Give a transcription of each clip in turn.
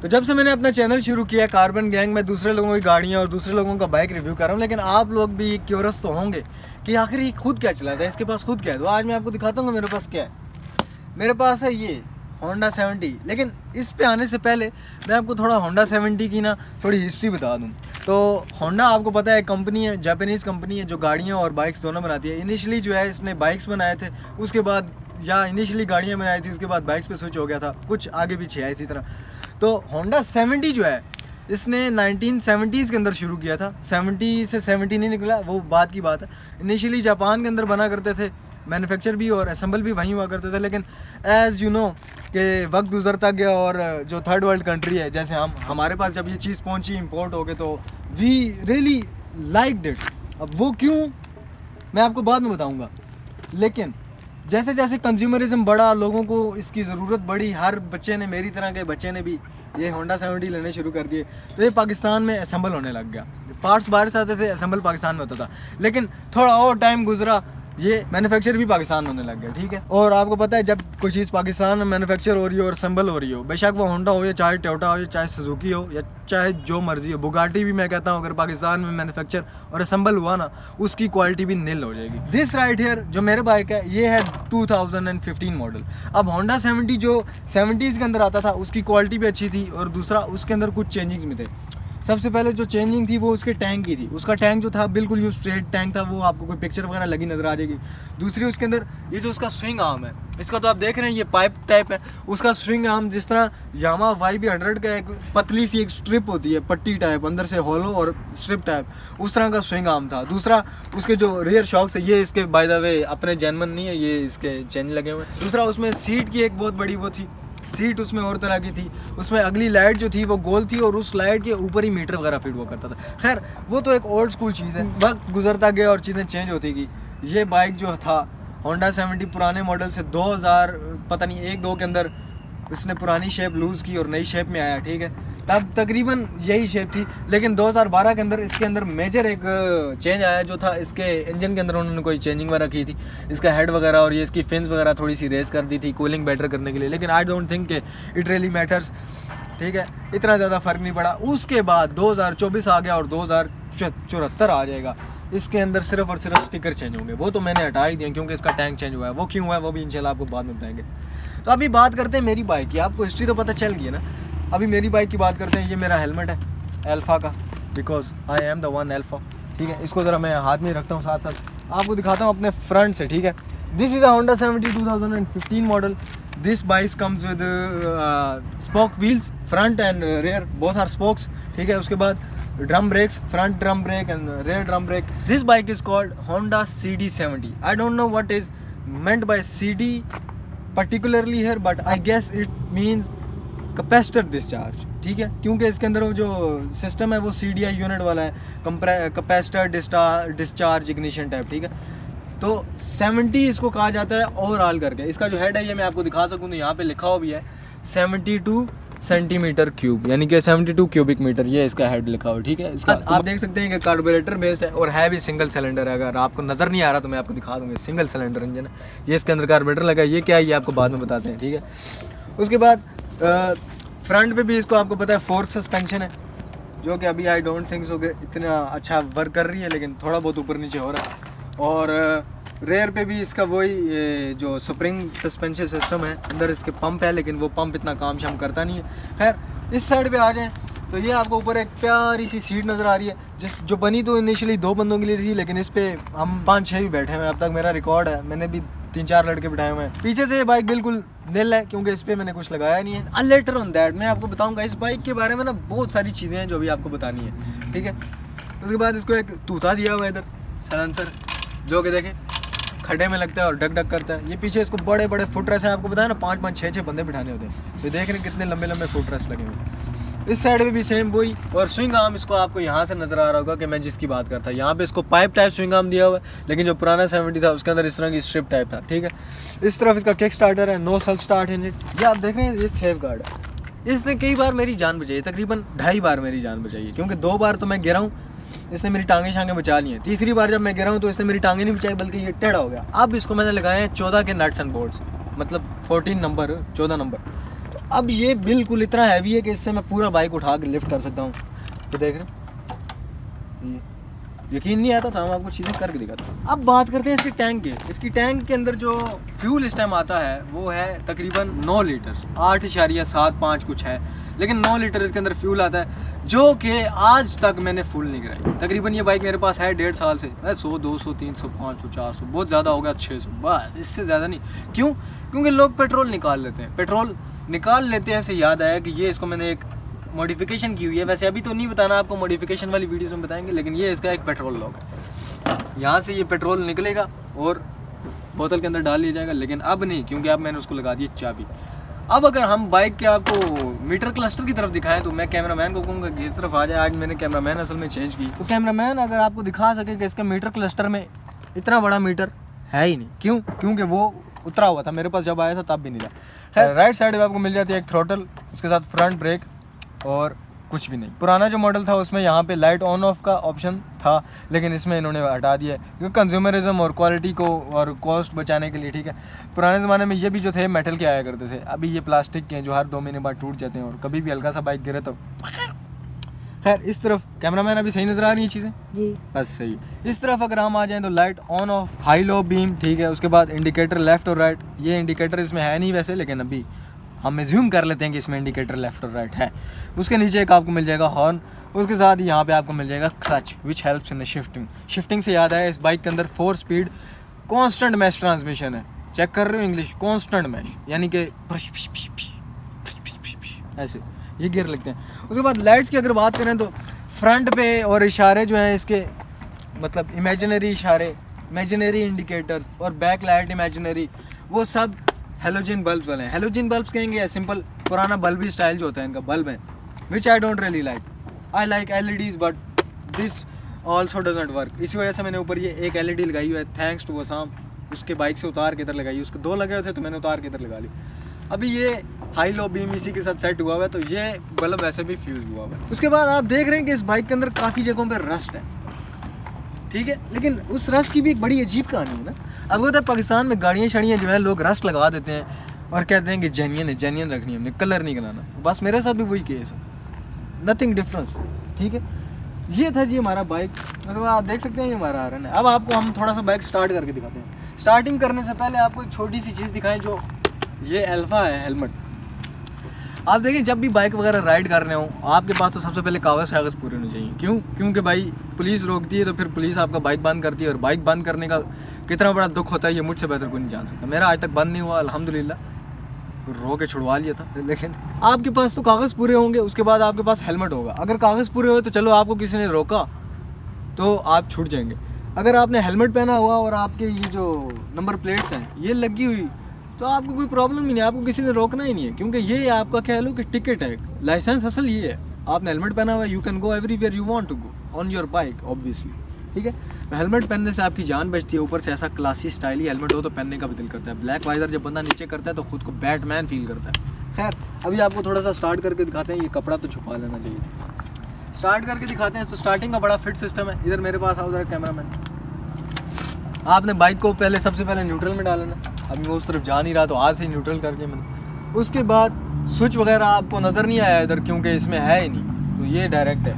तो जब से मैंने अपना चैनल शुरू किया कार्बन गैंग में दूसरे लोगों की गाड़ियाँ और दूसरे लोगों का बाइक रिव्यू कर रहा हूँ, लेकिन आप लोग भी क्यूरियस तो होंगे कि आखिर ये खुद क्या चलाता है, इसके पास खुद क्या है। तो आज मैं आपको दिखाता हूँ मेरे पास क्या है। मेरे पास है ये होंडा 70। लेकिन इस पे आने से पहले मैं आपको थोड़ा होंडा 70 की ना थोड़ी हिस्ट्री बता दूँ। तो होंडा आपको पता है कंपनी है, जापानीज़ कंपनी है जो गाड़ियाँ और बाइक्स दोनों बनाती है। इनिशियली जो है इसने बाइक्स बनाए थे, उसके बाद या इनिशियली गाड़ियाँ बनाई थी, उसके बाद बाइक्स पे स्विच हो गया था, कुछ आगे पीछे है इसी तरह। तो होंडा 70 जो है इसने 1970s के अंदर शुरू किया था। 70 से 70 नहीं निकला, वो बात की बात है। इनिशियली जापान के अंदर बना करते थे, मैन्युफैक्चर भी और असेंबल भी वहीं हुआ करते थे। लेकिन एज़ यू नो कि वक्त गुजरता गया और जो थर्ड वर्ल्ड कंट्री है जैसे हमारे पास जब ये चीज़ पहुंची, इंपोर्ट हो गए, तो वी रियली लाइक्ड इट। अब वो क्यों मैं आपको बाद में बताऊंगा। लेकिन जैसे जैसे कंज्यूमरिज्म बढ़ा, लोगों को इसकी ज़रूरत बढ़ी, हर बच्चे ने, मेरी तरह के बच्चे ने भी ये होंडा 70 लेने शुरू कर दिए। तो ये पाकिस्तान में असेंबल होने लग गया। पार्ट्स बाहर से आते थे, असेंबल पाकिस्तान में होता था। लेकिन थोड़ा और टाइम गुजरा, ये मैन्युफैक्चर भी पाकिस्तान में होने लग गया। ठीक है, और आपको पता है जब कोई चीज़ पाकिस्तान में मैन्युफैक्चर हो रही हो और असेंबल हो रही हो, बेशक वो होंडा हो या चाहे टोयोटा हो या चाहे सुजुकी हो या चाहे जो मर्जी हो, बुगाटी भी मैं कहता हूँ अगर पाकिस्तान में मैन्युफैक्चर और असेंबल हुआ ना, उसकी क्वालिटी भी नील हो जाएगी। दिस राइट हियर जो मेरे बाइक है ये है 2015 मॉडल। अब होंडा 70 जो 70s के अंदर आता था उसकी क्वालिटी भी अच्छी थी, और दूसरा उसके अंदर कुछ चेंजिंग्स भी थे। सबसे पहले जो चेंजिंग थी वो उसके टैंक की थी। उसका टैंक जो था बिल्कुल यूँ स्ट्रेट टैंक था, वो आपको कोई पिक्चर वगैरह लगी नजर आ जाएगी। दूसरी उसके अंदर ये जो उसका स्विंग आर्म है, इसका तो आप देख रहे हैं ये पाइप टाइप है। उसका स्विंग आर्म जिस तरह यामा YB100 का एक पतली सी एक स्ट्रिप होती है, पट्टी टाइप, अंदर से हॉलो और स्ट्रिप टाइप, उस तरह का स्विंग आर्म था। दूसरा उसके जो रियर शॉक्स है, ये इसके बाय द वे अपने जेनमन नहीं है, ये इसके चेंज लगे हुए हैं। दूसरा उसमें सीट की एक बहुत बड़ी वो थी, सीट उसमें और तरह की थी। उसमें अगली लाइट जो थी वो गोल थी और उस लाइट के ऊपर ही मीटर वगैरह फिट हुआ करता था। खैर वो तो एक ओल्ड स्कूल चीज़ है, वक्त गुजरता गया और चीज़ें चेंज होती गई। ये बाइक जो था होंडा 70 पुराने मॉडल से 2000 पता नहीं 1-2 के अंदर इसने पुरानी शेप लूज़ की और नई शेप में आया। ठीक है, तब तकरीबन यही शेप थी। लेकिन 2012 के अंदर इसके अंदर मेजर एक चेंज आया, जो था इसके इंजन के अंदर उन्होंने कोई चेंजिंग वगैरह की थी। इसका हेड वगैरह और ये इसकी फिन्स वगैरह थोड़ी सी रेस कर दी थी कूलिंग बेटर करने के लिए। लेकिन आई डोंट थिंक कि इट रियली मैटर्स। ठीक है, इतना ज़्यादा फ़र्क नहीं पड़ा। उसके बाद 2024 आ गया और 2074 आ जाएगा। इसके अंदर सिर्फ और सिर्फ स्टिकर चेंज होंगे। वो तो मैंने हटा ही दिया क्योंकि इसका टैंक चेंज हुआ है। वो क्यों हुआ है वो भी इंशाल्लाह आपको बाद में बताएंगे। तो अभी बात करते हैं मेरी बाइक की। आपको हिस्ट्री तो पता चल गई है ना। अभी मेरी बाइक की बात करते हैं। ये मेरा हेलमेट है अल्फा का, because I am the one alpha. ठीक है, इसको ज़रा मैं हाथ में रखता हूँ, साथ साथ आपको दिखाता हूँ अपने फ्रंट से। ठीक है, this is a Honda 70 2015 model. This bike comes with spoke wheels, front and rear both are spokes. ठीक है, उसके बाद drum brakes, front drum brake and rear drum brake. This bike is called Honda CD70। I don't know what is meant by CD particularly here, but I guess it means capacitor discharge. ठीक है, क्योंकि इसके अंदर वो जो system है वो CDI unit वाला है, कैपेसिटर डिस्चार्ज इग्निशन टाइप। ठीक है, तो 70 इसको कहा जाता है ओवरऑल करके। इसका जो हेड है ये मैं आपको दिखा सकूँ तो यहाँ पे लिखा हुआ भी है 72 सेंटीमीटर क्यूब, यानी कि 72 क्यूबिक मीटर, ये इसका हेड लिखा हुआ। ठीक है, इसका आप देख सकते हैं कि कार्बोरेटर बेस्ड है और है भी सिंगल सिलेंडर है। अगर आपको नज़र नहीं आ रहा तो मैं आपको दिखा दूँगा, सिंगल सिलेंडर इंजन है ये। इसके अंदर कार्बोरेटर लगा है, ये क्या है ये आपको बाद में बताते हैं। ठीक है, उसके बाद फ्रंट पे भी इसको आपको पता है फोर्क सस्पेंशन है, जो कि अभी आई डोंट थिंक सो कि इतना अच्छा वर्क कर रही है, लेकिन थोड़ा बहुत ऊपर नीचे हो रहा है। और रेयर पे भी इसका वही जो स्प्रिंग सस्पेंशन सिस्टम है, अंदर इसके पंप है, लेकिन वो पंप इतना काम शाम करता नहीं है। खैर इस साइड पे आ जाएं तो ये आपको ऊपर एक प्यारी सी सीट नज़र आ रही है, जो बनी तो इनिशियली 2 बंदों के लिए थी, लेकिन इस पर हम 5-6 भी बैठे हुए हैं। अब तक मेरा रिकॉर्ड है, मैंने भी 3-4 लड़के बिठाए हुए हैं। पीछे से ये बाइक बिल्कुल नील है क्योंकि इस पर मैंने कुछ लगाया नहीं है। लेटर ऑन दैट मैं आपको बताऊंगा इस बाइक के बारे में ना, बहुत सारी चीज़ें हैं जो अभी आपको बतानी है। ठीक है, उसके बाद इसको एक तूता दिया हुआ है इधर सलेंसर, जो कि देखें खड्डे में लगता है और डक डक करता है। ये पीछे इसको बड़े बड़े फुट रेस हैं, आपको बताया ना 5-5 6-6 बंदे बिठाने होते हैं। तो देख रहे हैं कितने लंबे लंबे फुट रेस लगे हुए हैं। इस साइड पे भी सेम वही, और स्विंग आर्म इसको आपको यहाँ से नज़र आ रहा होगा कि मैं जिसकी बात करता, यहाँ पे इसको पाइप टाइप स्विंग आर्म दिया हुआ है, लेकिन जो पुराना 70 था उसके अंदर इस तरह की स्ट्रिप टाइप था। ठीक है, इस तरफ इसका किक स्टार्टर है, no self start in it. ये आप देख रहे हैं ये सेफ गार्ड है। इसने कई बार मेरी जान बचाई है, तकरीबन 2.5 बार मेरी जान बचाई है, क्योंकि 2 बार तो मैं गिरा हूँ, इसने मेरी टांगे शांगे बचा ली हैं। तीसरी बार जब मैं गिरा हूँ तो इसने मेरी टांगे नहीं बचाई, बल्कि ये टेढ़ा हो गया। अब इसको मैंने लगाए हैं 14 के नट्स एंड बोल्ट्स, मतलब 14 नंबर 14 नंबर। तो अब ये बिल्कुल इतना हैवी है कि इससे मैं पूरा बाइक उठा के लिफ्ट कर सकता हूँ। तो देख रहे हैं, यकीन नहीं आता था, हम आपको चीज़ें करके दिखाते हैं। अब बात करते हैं इसके टैंक की। इसकी टैंक के अंदर जो फ्यूल इस टाइम आता है वो है तकरीबन 9 लीटर, 8.75 कुछ है, लेकिन 9 लीटर इसके अंदर फ्यूल आता है, जो कि आज तक मैंने फुल नहीं कराई। तकरीबन ये बाइक मेरे पास है 1.5 साल से, 100, 200, 300, 500, 400, बहुत ज़्यादा हो गया 600, बस इससे ज़्यादा नहीं। क्यों? क्योंकि लोग पेट्रोल निकाल लेते हैं, पेट्रोल निकाल लेते हैं। से याद आया कि ये इसको मैंने एक मॉडिफिकेशन की हुई है, वैसे अभी तो नहीं बताना आपको, मॉडिफिकेशन वाली वीडियोस में बताएंगे, लेकिन ये इसका एक पेट्रोल लॉक है। यहाँ से ये पेट्रोल निकलेगा और बोतल के अंदर डाल लिया जाएगा, लेकिन अब नहीं, क्योंकि अब मैंने उसको लगा दी चाबी। अब अगर हम बाइक के आपको मीटर क्लस्टर की तरफ दिखाएं तो मैं कैमरामैन को कहूँगा कि इस तरफ आ जाए। आज मैंने कैमरामैन असल में चेंज की, तो कैमरामैन अगर आपको दिखा सके कि इसका मीटर क्लस्टर में इतना बड़ा मीटर है ही नहीं। क्यों? क्योंकि वो उतरा हुआ था, मेरे पास जब आया था तब भी नहीं था। खैर, राइट साइड में आपको मिल जाती है एक थ्रोटल, उसके साथ फ्रंट ब्रेक और कुछ भी नहीं। पुराना जो मॉडल था उसमें यहाँ पे लाइट ऑन ऑफ का ऑप्शन था, लेकिन इसमें इन्होंने हटा दिया है क्योंकि कंज्यूमरिज्म और क्वालिटी को और कॉस्ट बचाने के लिए। ठीक है, पुराने ज़माने में ये भी जो थे मेटल के आया करते थे, अभी ये प्लास्टिक के हैं जो हर 2 महीने बाद टूट जाते हैं और कभी भी हल्का सा बाइक गिरे तो। खैर, इस तरफ कैमरामैन अभी सही नज़र आ रही है चीज़ें जी, बस सही। इस तरफ अगर हम आ जाएँ तो light on off, high low beam, ठीक है। उसके बाद इंडिकेटर लेफ्ट और राइट, ये इंडिकेटर इसमें है नहीं वैसे, लेकिन अभी हम एज्यूम कर लेते हैं कि इसमें इंडिकेटर लेफ्ट और राइट है। उसके नीचे एक आपको मिल जाएगा हॉर्न, उसके साथ ही यहाँ पे आपको मिल जाएगा clutch which helps in the shifting. Shifting से याद आया, इस बाइक के अंदर 4 स्पीड कांस्टेंट मैश ट्रांसमिशन है। चेक कर रहे हो इंग्लिश, कांस्टेंट मैश, यानी कि ऐसे ये गियर लगते हैं। उसके बाद लाइट्स की अगर बात करें तो फ्रंट पे और इशारे जो हैं इसके, मतलब इमेजिनरी इशारे, इमेजिनरी इंडिकेटर्स और बैक लाइट इमेजिनरी, वो सब हेलोजन बल्ब वाले हैं। हेलोजन बल्ब्स कहेंगे या सिंपल पुराना बल्बी स्टाइल जो होता है इनका बल्ब है, which I don't really like. I like LEDs but this also doesn't work. इसी वजह से मैंने ऊपर ये एक LED लगाई हुई है, थैंक्स टू वसाम। उसके बाइक से उतार के इधर लगाई, उसके 2 लगे हुए थे तो मैंने उतार के इधर लगा ली। अभी ये हाई लो बीम इसी के साथ सेट हुआ हुआ है, तो ये बल्ब वैसे भी फ्यूज हुआ हुआ है। उसके बाद आप देख रहे हैं कि इस बाइक के अंदर काफ़ी जगहों पर रस्ट है, ठीक है, लेकिन उस रस्ट की भी एक बड़ी अजीब कहानी है ना। अब होता है पाकिस्तान में गाड़ियाँ शाड़ियाँ जो है लोग रस्ट लगा देते हैं और कहते हैं कि जेन्युइन है, जेन्युइन रखनी है हमने, कलर नहीं कराना। बस मेरे साथ भी वही केस है, नथिंग डिफरेंस, ठीक है। ये था जी हमारा बाइक, मतलब आप देख सकते हैं ये हमारा आरन है। अब आपको हम थोड़ा सा बाइक स्टार्ट करके दिखाते हैं। स्टार्टिंग करने से पहले आपको एक छोटी सी चीज़ दिखाएं, जो ये अल्फा है हेलमेट। आप देखें जब भी बाइक वगैरह राइड कर रहे हो आपके पास तो सबसे पहले कागज़ पूरे होने चाहिए। क्यों? क्योंकि भाई पुलिस रोकती है तो फिर पुलिस आपका बाइक बंद करती है, और बाइक बंद करने का कितना बड़ा दुख होता है ये मुझसे बेहतर कोई नहीं जान सकता। मेरा आज तक बंद नहीं हुआ अल्हम्दुलिल्लाह, रो के छुड़वा लिया था। लेकिन आपके पास तो कागज़ पूरे होंगे, उसके बाद आपके पास हेलमेट होगा। अगर कागज़ पूरे हुए तो चलो आपको किसी ने रोका तो आप छूट जाएंगे। अगर आपने हेलमेट पहना हुआ और आपके ये जो नंबर प्लेट्स हैं ये लगी हुई तो आपको कोई प्रॉब्लम ही नहीं, आपको किसी ने रोकना ही नहीं है, क्योंकि ये आपका कह लो कि टिकट है, लाइसेंस असल ये है। आपने हेलमेट पहना हुआ है, you can go everywhere you want to go on your bike obviously, ठीक है। तो हेलमेट पहनने से आपकी जान बचती है, ऊपर से ऐसा क्लासी स्टाइली हेलमेट हो तो पहनने का भी दिल करता है। ब्लैक वाइजर जब बंदा नीचे करता है तो खुद को बैटमैन फील करता है। खैर, अभी आपको थोड़ा सा स्टार्ट करके दिखाते हैं, ये कपड़ा तो छुपा लेना चाहिए। स्टार्ट करके दिखाते हैं। तो स्टार्टिंग का बड़ा फिट सिस्टम है। इधर मेरे पास आओ जरा कैमरामैन। आपने बाइक को पहले सबसे पहले न्यूट्रल में डालना। अभी मैं उस तरफ जा नहीं रहा तो आज से ही न्यूट्रल कर दिया मैंने। उसके बाद स्विच वगैरह आपको नज़र नहीं आया इधर, क्योंकि इसमें है ही नहीं, तो ये डायरेक्ट है।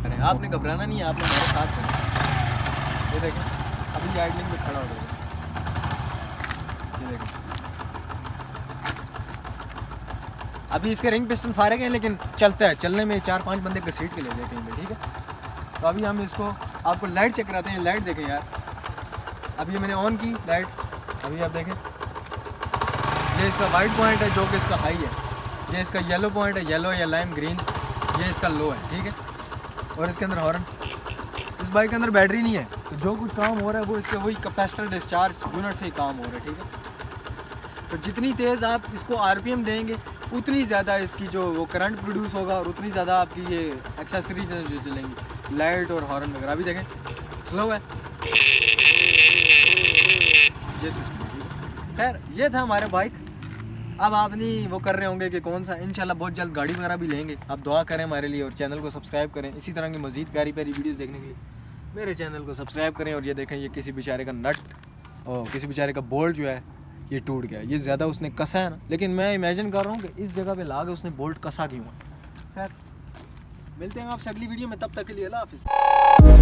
अरे आपने घबराना नहीं है, आपने मेरे साथ करना। ये देखें अभी आइडलिंग में खड़ा हो गया, ये देखें अभी इसके रिंग पिस्टन फायरिंग है, लेकिन चलता है। चलने में 4-5 बंदे घसीट के ले जाए कहीं पे, ठीक है। तो अभी हम इसको आपको लाइट चेक कराते हैं। लाइट देखें यार, अभी ये मैंने ऑन की लाइट, अभी आप देखें ये इसका वाइट पॉइंट है जो कि इसका हाई है, ये इसका येलो पॉइंट है, येलो या लाइम ग्रीन, ये इसका लो है, ठीक है। और इसके अंदर हॉर्न, इस बाइक के अंदर बैटरी नहीं है, तो जो कुछ काम हो रहा है वो इसके वही कैपेसिटर डिस्चार्ज यूनिट से ही काम हो रहा है, ठीक है। तो जितनी तेज़ आप इसको RPM देंगे उतनी ज़्यादा इसकी जो वो करंट प्रोड्यूस होगा और उतनी ज़्यादा आपकी ये एक्सेसरीज जो चलेंगी, लाइट और हॉर्न वगैरह। अभी देखें स्लो है ये सिस्टम। खैर, ये था हमारे बाइक। अब आप नहीं वो कर रहे होंगे कि कौन सा, इंशाल्लाह बहुत जल्द गाड़ी वगैरह भी लेंगे। आप दुआ करें हमारे लिए और चैनल को सब्सक्राइब करें। इसी तरह की मज़ीद प्यारी प्यारी वीडियोस देखने के लिए मेरे चैनल को सब्सक्राइब करें। और ये देखें ये किसी बेचारे का नट और किसी बेचारे का बोल्ट जो है ये टूट गया। ये ज़्यादा उसने कसा है ना, लेकिन मैं इमेजिन कर रहा हूँ कि इस जगह पे ला के उसने बोल्ट कसा क्यों है। खैर मिलते हैं आपसे अगली वीडियो में, तब तक के लिए अल्लाह हाफिज़।